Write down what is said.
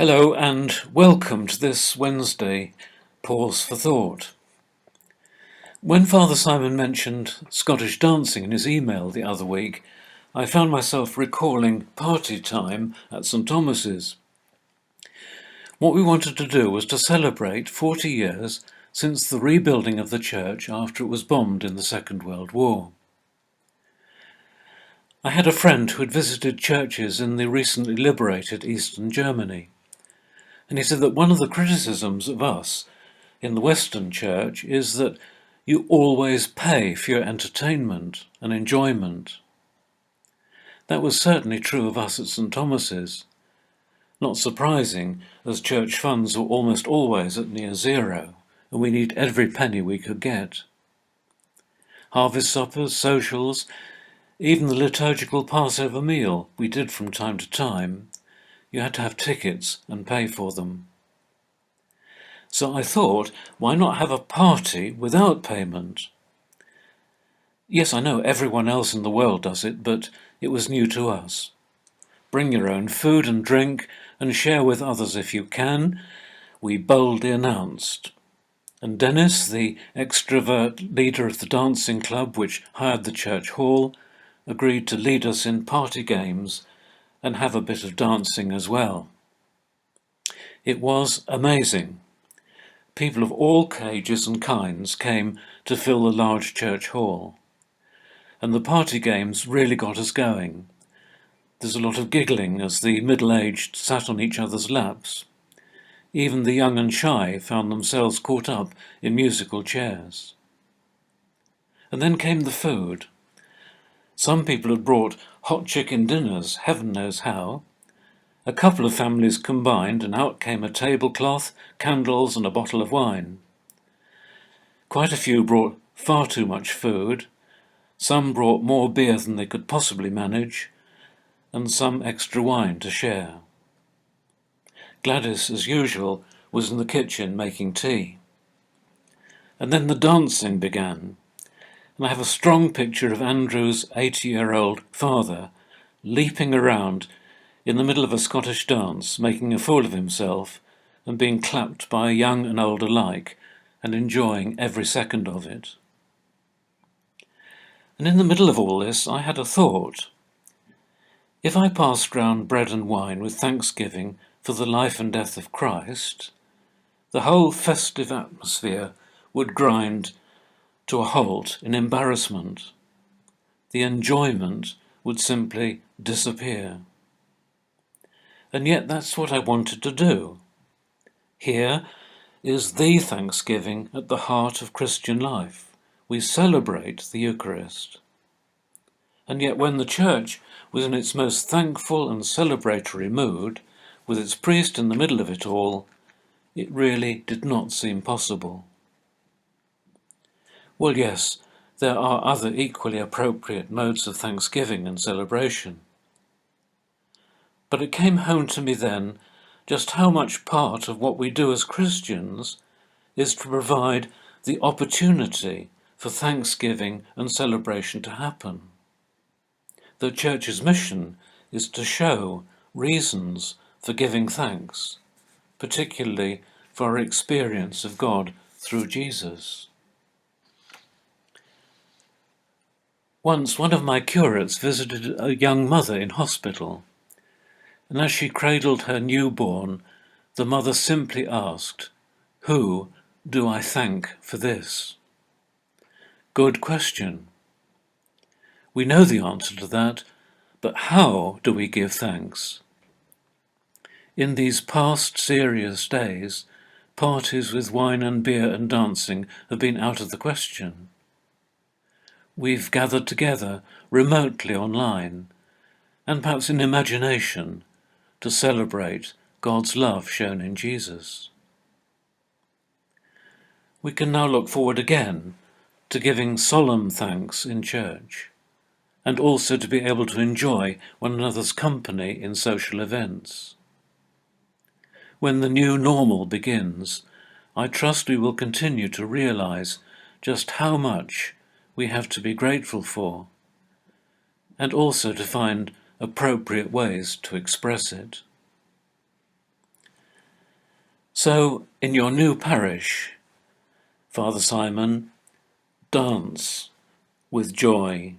Hello and welcome to this Wednesday Pause for Thought. When Father Simon mentioned Scottish dancing in his email the other week, I found myself recalling party time at St Thomas's. What we wanted to do was to celebrate 40 years since the rebuilding of the church after it was bombed in the Second World War. I had a friend who had visited churches in the recently liberated Eastern Germany. And he said that one of the criticisms of us in the Western Church is that you always pay for your entertainment and enjoyment. That was certainly true of us at St Thomas's. Not surprising, as church funds were almost always at near zero, and we need every penny we could get. Harvest suppers, socials, even the liturgical Passover meal we did from time to time, you had to have tickets and pay for them. So I thought, why not have a party without payment? Yes, I know everyone else in the world does it, but it was new to us. Bring your own food and drink and share with others if you can, we boldly announced. And Dennis, the extrovert leader of the dancing club which hired the church hall, agreed to lead us in party games and have a bit of dancing as well. It was amazing. People of all ages and kinds came to fill the large church hall. And the party games really got us going. There's a lot of giggling as the middle-aged sat on each other's laps. Even the young and shy found themselves caught up in musical chairs. And then came the food. Some people had brought hot chicken dinners, heaven knows how. A couple of families combined, and out came a tablecloth, candles, and a bottle of wine. Quite a few brought far too much food. Some brought more beer than they could possibly manage, and some extra wine to share. Gladys, as usual, was in the kitchen making tea. And then the dancing began, and I have a strong picture of Andrew's 80-year-old father leaping around in the middle of a Scottish dance, making a fool of himself and being clapped by young and old alike and enjoying every second of it. And in the middle of all this, I had a thought. If I passed round bread and wine with thanksgiving for the life and death of Christ, the whole festive atmosphere would grind to a halt in embarrassment. The enjoyment would simply disappear. And yet that's what I wanted to do. Here is the Thanksgiving at the heart of Christian life. We celebrate the Eucharist. And yet when the Church was in its most thankful and celebratory mood, with its priest in the middle of it all, it really did not seem possible. Well, yes, there are other equally appropriate modes of thanksgiving and celebration. But it came home to me then just how much part of what we do as Christians is to provide the opportunity for thanksgiving and celebration to happen. The Church's mission is to show reasons for giving thanks, particularly for our experience of God through Jesus. Once one of my curates visited a young mother in hospital, and as she cradled her newborn, the mother simply asked, "Who do I thank for this?" Good question. We know the answer to that, but how do we give thanks? In these past serious days, parties with wine and beer and dancing have been out of the question. We've gathered together remotely online, and perhaps in imagination, to celebrate God's love shown in Jesus. We can now look forward again to giving solemn thanks in church, and also to be able to enjoy one another's company in social events. When the new normal begins, I trust we will continue to realize just how much we have to be grateful for, and also to find appropriate ways to express it. So, in your new parish, Father Simon, dance with joy.